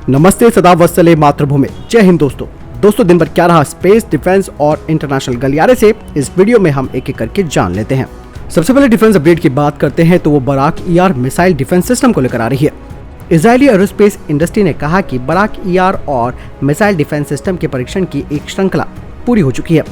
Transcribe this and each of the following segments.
नमस्ते, सदा वत्सले मातृभूमि, जय हिंद दोस्तों दिन भर क्या रहा स्पेस, डिफेंस और इंटरनेशनल गलियारे से इस वीडियो में हम एक एक करके जान लेते हैं। सबसे पहले डिफेंस अपडेट की बात करते हैं तो वो Barak ER missile defence system को लेकर आ रही है। इजरायली एरोस्पेस इंडस्ट्री ने कहा कि बराक ER और मिसाइल डिफेंस सिस्टम के परीक्षण की एक श्रृंखला पूरी हो चुकी है,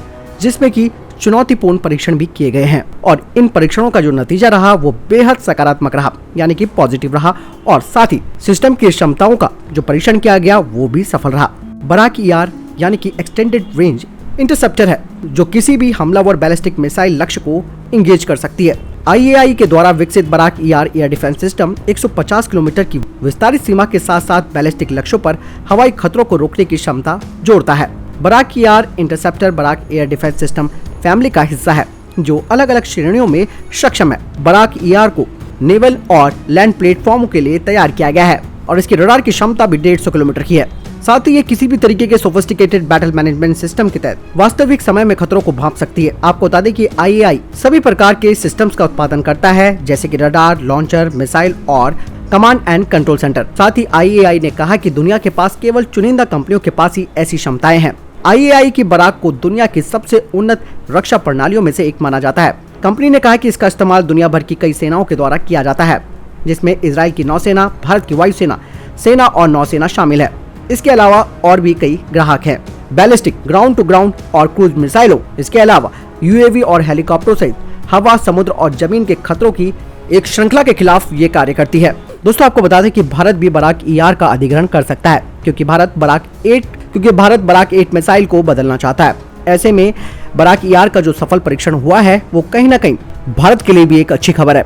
जिसमें कि चुनौतीपूर्ण परीक्षण भी किए गए हैं और इन परीक्षणों का जो नतीजा रहा वो बेहद सकारात्मक रहा, यानी कि पॉजिटिव रहा और साथ ही सिस्टम की क्षमताओं का जो परीक्षण किया गया वो भी सफल रहा। बराक ER यानी कि एक्सटेंडेड रेंज इंटरसेप्टर है जो किसी भी हमलावर बैलिस्टिक मिसाइल लक्ष्य को इंगेज कर सकती है। IAI के द्वारा विकसित Barak ER air defence system 150 kilometre की विस्तारित सीमा के साथ साथ बैलिस्टिक लक्ष्यों पर हवाई खतरों को रोकने की क्षमता जोड़ता है। Barak ER interceptor Barak air defence system family का हिस्सा है जो अलग अलग श्रेणियों में सक्षम है। बराक ER को नेवल और लैंड प्लेटफॉर्मों के लिए तैयार किया गया है और इसकी रडार की क्षमता भी 150 किलोमीटर की है। साथ ही ये किसी भी तरीके के सोफिस्टिकेटेड बैटल मैनेजमेंट सिस्टम के तहत वास्तविक समय में खतरों को भांप सकती है। आपको बता दें कि IAI सभी प्रकार के सिस्टम्स का उत्पादन करता है, जैसे कि रडार, लॉन्चर, मिसाइल और कमांड एंड कंट्रोल सेंटर। साथ ही IAI ने कहा कि दुनिया के पास केवल चुनिंदा कंपनियों के पास ही ऐसी क्षमताएं हैं। IAI की बराक को दुनिया की सबसे उन्नत रक्षा प्रणालियों में से एक माना जाता है। कंपनी ने कहा कि इसका इस्तेमाल दुनिया भर की कई सेनाओं के द्वारा किया जाता है, जिसमें इजराइल की नौसेना, भारत की वायुसेना, सेना और नौसेना शामिल है। इसके अलावा और भी कई ग्राहक हैं। बैलिस्टिक, ग्राउंड टू ग्राउंड और क्रूज मिसाइलों, इसके अलावा UAV और हेलीकॉप्टरों सहित हवा, समुद्र और जमीन के खतरों की एक श्रृंखला के खिलाफ ये कार्य करती है। दोस्तों आपको बता दें कि भारत भी बराक ER का अधिग्रहण कर सकता है क्योंकि भारत बराक 8 मिसाइल को बदलना चाहता है। ऐसे में बराक ER का जो सफल परीक्षण हुआ है वो कहीं न कहीं भारत के लिए भी एक अच्छी खबर है।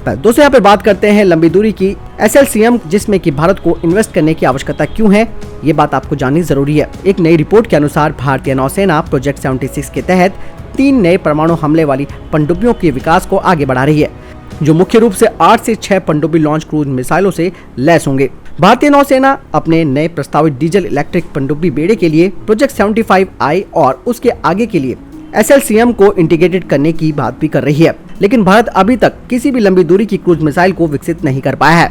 दोस्तों यहाँ पे बात करते हैं लंबी दूरी की SLCM, जिसमें कि भारत को इन्वेस्ट करने की आवश्यकता क्यों है, ये बात आपको जाननी जरूरी है। एक नई रिपोर्ट के अनुसार भारतीय नौसेना प्रोजेक्ट 76 के तहत 3 नए परमाणु हमले वाली पनडुब्बियों के विकास को आगे बढ़ा रही है, जो मुख्य रूप से 8 से 6 पनडुब्बी लॉन्च क्रूज मिसाइलों से लैस होंगे। भारतीय नौसेना अपने नए प्रस्तावित डीजल इलेक्ट्रिक पनडुब्बी बेड़े के लिए प्रोजेक्ट 75I और उसके आगे के लिए SLCM को इंटीग्रेटेड करने की बात भी कर रही है, लेकिन भारत अभी तक किसी भी लंबी दूरी की क्रूज मिसाइल को विकसित नहीं कर पाया है।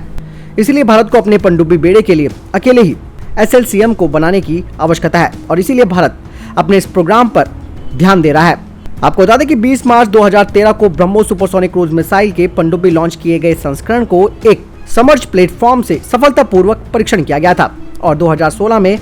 इसलिए भारत को अपने पनडुब्बी बेड़े के लिए अकेले ही SLCM को बनाने की आवश्यकता है और इसीलिए भारत अपने इस प्रोग्राम पर ध्यान दे रहा है। आपको बता दें कि 20 मार्च 2013 को ब्रह्मोस सुपरसोनिक क्रूज मिसाइल के पनडुब्बी लॉन्च किए गए संस्करण को एक समर्ज प्लेटफॉर्म से सफलतापूर्वक परीक्षण किया गया था और 2016 में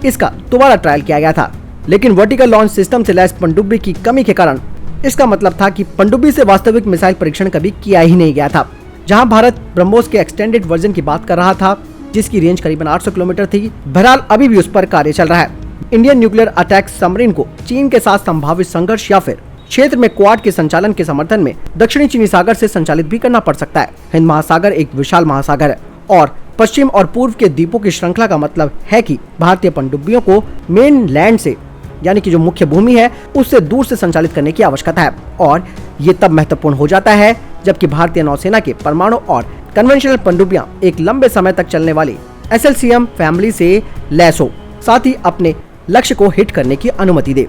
इसका दोबारा ट्रायल किया गया था, लेकिन वर्टिकल लॉन्च सिस्टम से लैस पनडुब्बी की कमी के कारण इसका मतलब था कि पनडुब्बी से वास्तविक मिसाइल परीक्षण कभी किया ही नहीं गया था। जहां भारत ब्रह्मोस के एक्सटेंडेड वर्जन की बात कर रहा था, जिसकी रेंज करीबन 800 किलोमीटर थी। बहरहाल अभी भी उस पर कार्य चल रहा है। इंडियन न्यूक्लियर अटैक सबमरीन को चीन के साथ संभावित संघर्ष या फिर क्षेत्र में क्वाड के संचालन के समर्थन में दक्षिणी चीनी सागर से संचालित भी करना पड़ सकता है। हिंद महासागर एक विशाल महासागर है और पश्चिम और पूर्व के द्वीपों की श्रृंखला का मतलब है कि भारतीय पनडुब्बियों को मेन लैंड से, यानी कि जो मुख्य भूमि है, उससे दूर से संचालित करने की आवश्यकता है और ये तब महत्वपूर्ण हो जाता है जबकि भारतीय नौसेना के परमाणु और कन्वेंशनल पनडुब्बियां एक लंबे समय तक चलने वाली SLCM फैमिली से लैस हो, साथ ही अपने लक्ष्य को हिट करने की अनुमति दे।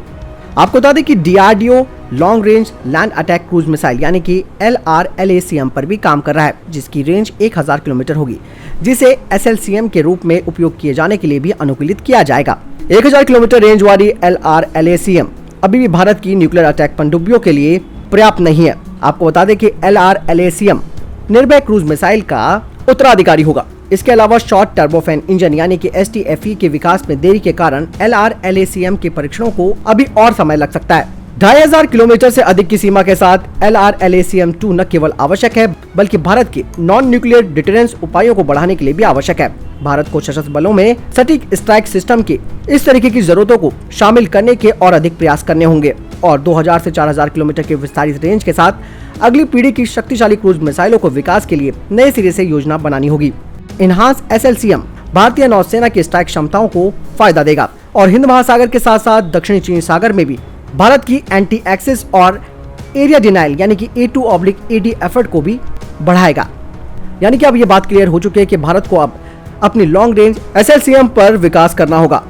आपको बता दें कि DRDO long range land attack cruise missile यानी कि LRLACM पर भी काम कर रहा है, जिसकी रेंज 1000 किलोमीटर होगी, जिसे SLCM के रूप में उपयोग किए जाने के लिए भी अनुकूलित किया जाएगा। 1000 किलोमीटर रेंज वाली LRLACM अभी भी भारत की न्यूक्लियर अटैक पनडुब्बियों के लिए पर्याप्त नहीं है। आपको बता दें कि LRLACM निर्भय क्रूज मिसाइल का उत्तराधिकारी होगा। इसके अलावा शॉर्ट टर्बोफैन इंजन यानी कि STFE के विकास में देरी के कारण LRLACM के परीक्षणों को अभी और समय लग सकता है। 2500 किलोमीटर से अधिक की सीमा के साथ LRLACM-2 न केवल आवश्यक है बल्कि भारत के नॉन न्यूक्लियर डिटरेंस उपायों को बढ़ाने के लिए भी आवश्यक है। भारत को सशस्त्र बलों में सटीक स्ट्राइक सिस्टम के इस तरीके की जरूरतों को शामिल करने के और अधिक प्रयास करने होंगे और 2000 से 4000 किलोमीटर के विस्तारित रेंज के साथ अगली पीढ़ी की शक्तिशाली क्रूज मिसाइलों को विकास के लिए नए सिरे से योजना बनानी होगी। इनहांस SLCM भारतीय नौसेना की स्ट्राइक क्षमताओं को फायदा देगा और हिंद महासागर के साथ साथ दक्षिणी चीनी सागर में भी भारत की एंटी एक्सेस और एरिया डिनाइल यानी कि A2/AD एफर्ट को भी बढ़ाएगा। यानी कि अब ये बात क्लियर हो चुकी है कि भारत को अब अपनी लॉन्ग रेंज SLCM पर विकास करना होगा।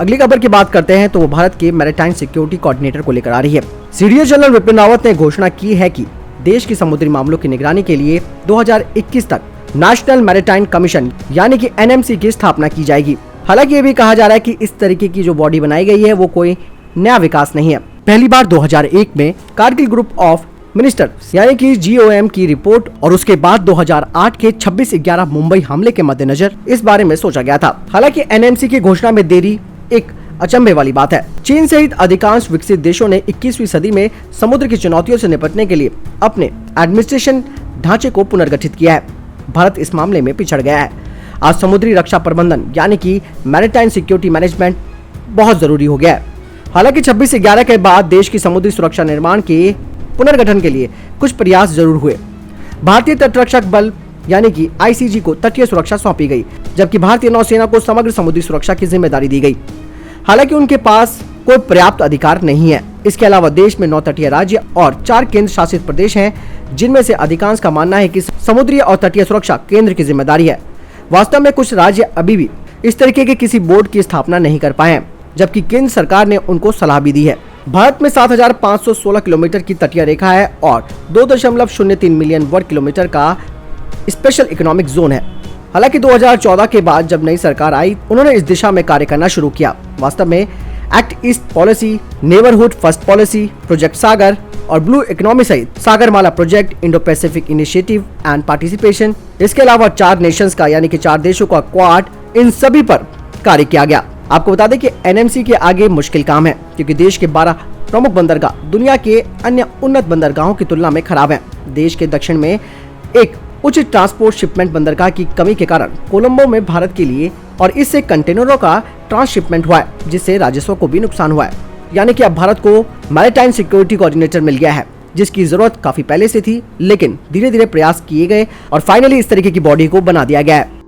अगली खबर की बात करते हैं तो वो भारत के मैरीटाइम सिक्योरिटी कोऑर्डिनेटर को लेकर आ रही है। CDS जनरल विपिन रावत ने घोषणा की है कि देश की समुद्री मामलों की निगरानी के लिए 2021 तक नेशनल मैरीटाइम कमीशन यानी कि NMC की स्थापना की जाएगी। हालांकि ये भी कहा जा रहा है कि इस तरीके की जो बॉडी बनाई गई है वो कोई नया विकास नहीं है। पहली बार 2001 में कारगिल ग्रुप ऑफ मिनिस्टर्स यानी कि GOM की रिपोर्ट और उसके बाद 2008 के 26/11 मुंबई हमले के मद्देनजर इस बारे में सोचा गया था। हालांकि NMC की घोषणा में देरी एक अचंभे वाली बात है। चीन सहित अधिकांश विकसित देशों ने 21वीं सदी में समुद्र की चुनौतियों से निपटने के लिए अपने एडमिनिस्ट्रेशन ढांचे को पुनर्गठित किया है। भारत इस मामले में पिछड़ गया है। आज समुद्री रक्षा प्रबंधन यानी कि मैरीटाइम सिक्योरिटी मैनेजमेंट बहुत जरूरी हो गया है। हालांकि 26/11 के बाद देश की समुद्री सुरक्षा निर्माण के पुनर्गठन के लिए कुछ प्रयास जरूर हुए। भारतीय तटरक्षक बल यानी कि ICG को तटीय सुरक्षा सौंपी गई, जबकि भारतीय नौसेना को समग्र समुद्री सुरक्षा की जिम्मेदारी दी गई। हालांकि उनके पास कोई पर्याप्त अधिकार नहीं है। इसके अलावा देश में 9 तटीय राज्य और 4 केंद्र शासित प्रदेश हैं, जिनमें से अधिकांश का मानना है कि समुद्री और तटीय सुरक्षा केंद्र की जिम्मेदारी है। वास्तव में कुछ राज्य अभी भी इस तरीके के किसी बोर्ड की स्थापना नहीं कर पाए हैं, जबकि केंद्र सरकार ने उनको सलाह भी दी है। भारत में 7,516 किलोमीटर की तटीय रेखा है और 2.03 मिलियन वर्ग किलोमीटर का स्पेशल इकोनॉमिक जोन है। हालांकि 2014 के बाद जब नई सरकार आई, उन्होंने इस दिशा में कार्य करना शुरू किया। वास्तव में act east policy, neighbourhood first policy, project Sagar और ब्लू इकोनॉमी सहित Sagarmala project, Indo Pacific initiative and participation, इसके अलावा 4 नेशंस का यानी कि 4 देशों का क्वाड, इन सभी पर कार्य किया गया। आपको बता दें कि NMC के आगे मुश्किल काम है, क्योंकि देश के 12 प्रमुख बंदरगाह दुनिया के अन्य उन्नत बंदरगाहों की तुलना में खराब हैं। देश के दक्षिण में एक उचित ट्रांसपोर्ट शिपमेंट बंदरगाह की कमी के कारण कोलंबो में भारत के लिए और इससे कंटेनरों का ट्रांसशिपमेंट हुआ है, जिससे राजस्व को भी नुकसान हुआ है। यानी कि अब भारत को मैरीटाइम सिक्योरिटी कोऑर्डिनेटर मिल गया है, जिसकी जरूरत काफी पहले से थी, लेकिन धीरे धीरे प्रयास किए गए और फाइनली इस तरीके की बॉडी को बना दिया गया है।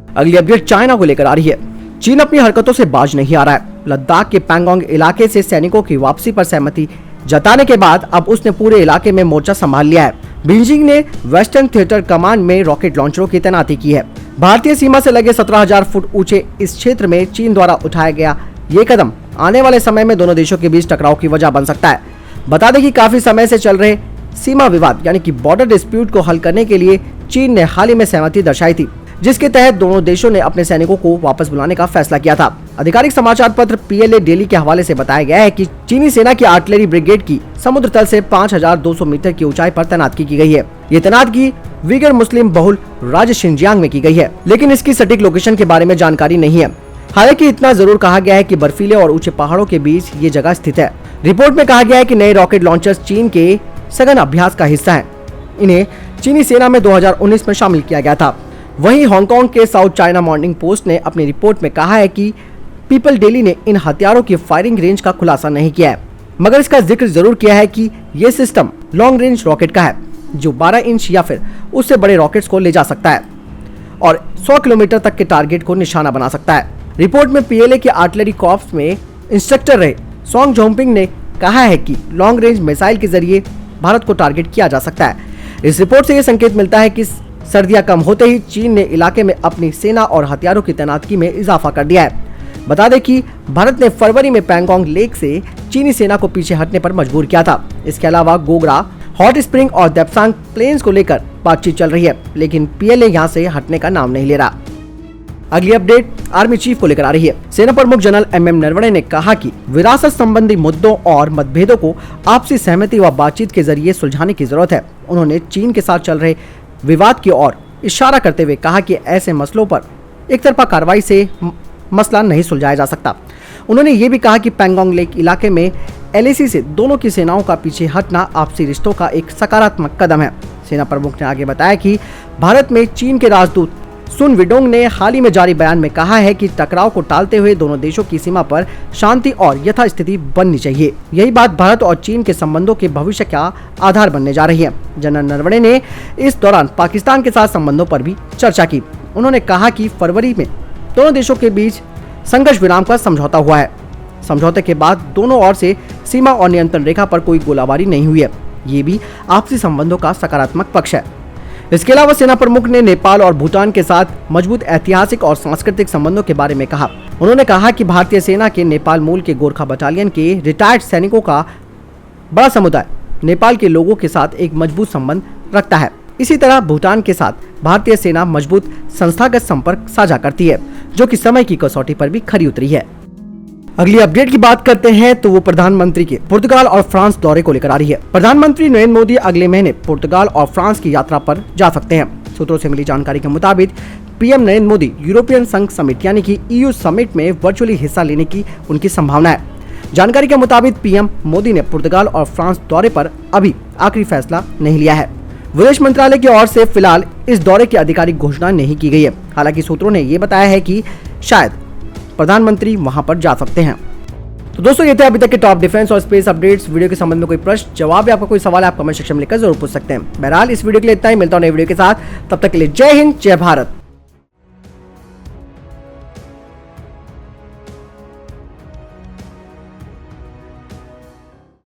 अगली अपडेट चाइना को लेकर आ रही है। चीन अपनी हरकतों से बाज नहीं आ रहा है। लद्दाख के पैंगोंग इलाके से सैनिकों की वापसी पर सहमति जताने के बाद अब उसने पूरे इलाके में मोर्चा संभाल लिया है। बीजिंग ने वेस्टर्न थिएटर कमांड में रॉकेट लॉन्चरों की तैनाती की है। भारतीय सीमा से लगे 17,000 फुट ऊंचे इस क्षेत्र में चीन द्वारा उठाया गया ये कदम आने वाले समय में दोनों देशों के बीच टकराव की वजह बन सकता है। बता दें कि काफी समय से चल रहे सीमा विवाद यानी कि बॉर्डर डिस्प्यूट को हल करने के लिए चीन ने हाल ही में सहमति दर्शाई थी, जिसके तहत दोनों देशों ने अपने सैनिकों को वापस बुलाने का फैसला किया था। आधिकारिक समाचार पत्र PLA डेली के हवाले से बताया गया है कि चीनी सेना की आर्टिलरी ब्रिगेड की समुद्र तल से 5,200 मीटर की ऊंचाई पर तैनाती की गई है। ये तैनातगी विगर मुस्लिम बहुल राज्य शिनजियांग में की गई है, लेकिन इसकी सटीक लोकेशन के बारे में जानकारी नहीं है। हालांकि इतना जरूर कहा गया है कि बर्फीले और ऊंचे पहाड़ों के बीच ये जगह स्थित है। रिपोर्ट में कहा गया है कि नए रॉकेट लॉन्चर्स चीन के सघन अभ्यास का हिस्सा हैं। इन्हें चीनी सेना में 2019 में शामिल किया गया था। वहीं हांगकांग के साउथ चाइना मॉर्निंग पोस्ट ने अपनी रिपोर्ट में कहा है कि पीपल डेली ने इन हथियारों की फायरिंग रेंज का खुलासा नहीं किया है, मगर इसका जिक्र जरूर किया है कि यह सिस्टम लॉन्ग रेंज रॉकेट का है, जो 12 इंच या फिर उससे बड़े रॉकेट्स को ले जा सकता है और 100 किलोमीटर तक के टारगेट को निशाना बना सकता है। रिपोर्ट में PLA के आर्टिलरी कॉर्प्स में इंस्ट्रक्टर रहे सोंग जोंगपिंग ने कहा है कि लॉन्ग रेंज मिसाइल के जरिए भारत को टारगेट किया जा सकता है। इस रिपोर्ट से यह संकेत मिलता है कि सर्दियां कम होते ही चीन ने इलाके में अपनी सेना और हथियारों की तैनाती में इजाफा कर दिया है। बता दें कि भारत ने फरवरी में पैंगोंग लेक से चीनी सेना को पीछे हटने पर मजबूर किया था। इसके अलावा गोगरा, हॉट स्प्रिंग और देप्सांग प्लेन्स को लेकर बातचीत चल रही है, लेकिन PLA यहां से हटने का नाम नहीं ले रहा। अगली अपडेट आर्मी चीफ को लेकर आ रही है। सेना प्रमुख जनरल MM नरवणे ने कहा कि विरासत संबंधी मुद्दों और मतभेदों को आपसी सहमति व बातचीत के जरिए सुलझाने की जरूरत है। उन्होंने चीन के साथ चल रहे विवाद की ओर इशारा करते हुए कहा कि ऐसे मसलों पर एक तरफा कार्रवाई से मसला नहीं सुलझाया जा सकता। उन्होंने ये भी कहा कि पैंगोंग लेक इलाके में LAC से दोनों की सेनाओं का पीछे हटना आपसी रिश्तों का एक सकारात्मक कदम है। सेना प्रमुख ने आगे बताया कि भारत में चीन के राजदूत सुन विडोंग ने हाल ही में जारी बयान में कहा है कि टकराव को टालते हुए दोनों देशों की सीमा पर शांति और यथास्थिति बननी चाहिए। यही बात भारत और चीन के संबंधों के भविष्य का आधार बनने जा रही है। जनरल नरवणे ने इस दौरान पाकिस्तान के साथ संबंधों पर भी चर्चा की। उन्होंने कहा कि फरवरी में दोनों देशों के बीच संघर्ष विराम का समझौता हुआ है। समझौते के बाद दोनों ओर से सीमा और नियंत्रण रेखा पर कोई गोलाबारी नहीं हुई है। ये भी आपसी संबंधों का सकारात्मक पक्ष है। इसके अलावा सेना प्रमुख ने नेपाल और भूटान के साथ मजबूत ऐतिहासिक और सांस्कृतिक संबंधों के बारे में कहा। उन्होंने कहा कि भारतीय सेना के नेपाल मूल के गोरखा बटालियन के रिटायर्ड सैनिकों का बड़ा समुदाय नेपाल के लोगों के साथ एक मजबूत संबंध रखता है। इसी तरह भूटान के साथ भारतीय सेना मजबूत संस्थागत संपर्क साझा करती है, जो कि समय की कसौटी पर भी खरी उतरी है। अगली अपडेट की बात करते हैं तो वो प्रधानमंत्री के पुर्तगाल और फ्रांस दौरे को लेकर आ रही है। प्रधानमंत्री नरेंद्र मोदी अगले महीने पुर्तगाल और फ्रांस की यात्रा पर जा सकते हैं। सूत्रों से मिली जानकारी के मुताबिक पीएम नरेंद्र मोदी यूरोपियन संघ समिट यानी कि EU समिट में वर्चुअली हिस्सा लेने की उनकी संभावना है। जानकारी के मुताबिक पीएम मोदी ने पुर्तगाल और फ्रांस दौरे पर अभी आखिरी फैसला नहीं लिया है। विदेश मंत्रालय की ओर से फिलहाल इस दौरे की आधिकारिक घोषणा नहीं की गई है। हालांकि सूत्रों ने ये बताया है कि शायद प्रधानमंत्री वहां पर जा सकते हैं। तो दोस्तों, ये थे अभी तक के टॉप डिफेंस और स्पेस अपडेट्स। वीडियो के संबंध में कोई प्रश्न जवाब या आपका कोई सवाल है, आप कमेंट सेक्शन में लिखकर जरूर पूछ सकते हैं। बहरहाल इस वीडियो के लिए इतना ही। मिलता हूं नए वीडियो के साथ, तब तक के लिए जय हिंद, जय भारत।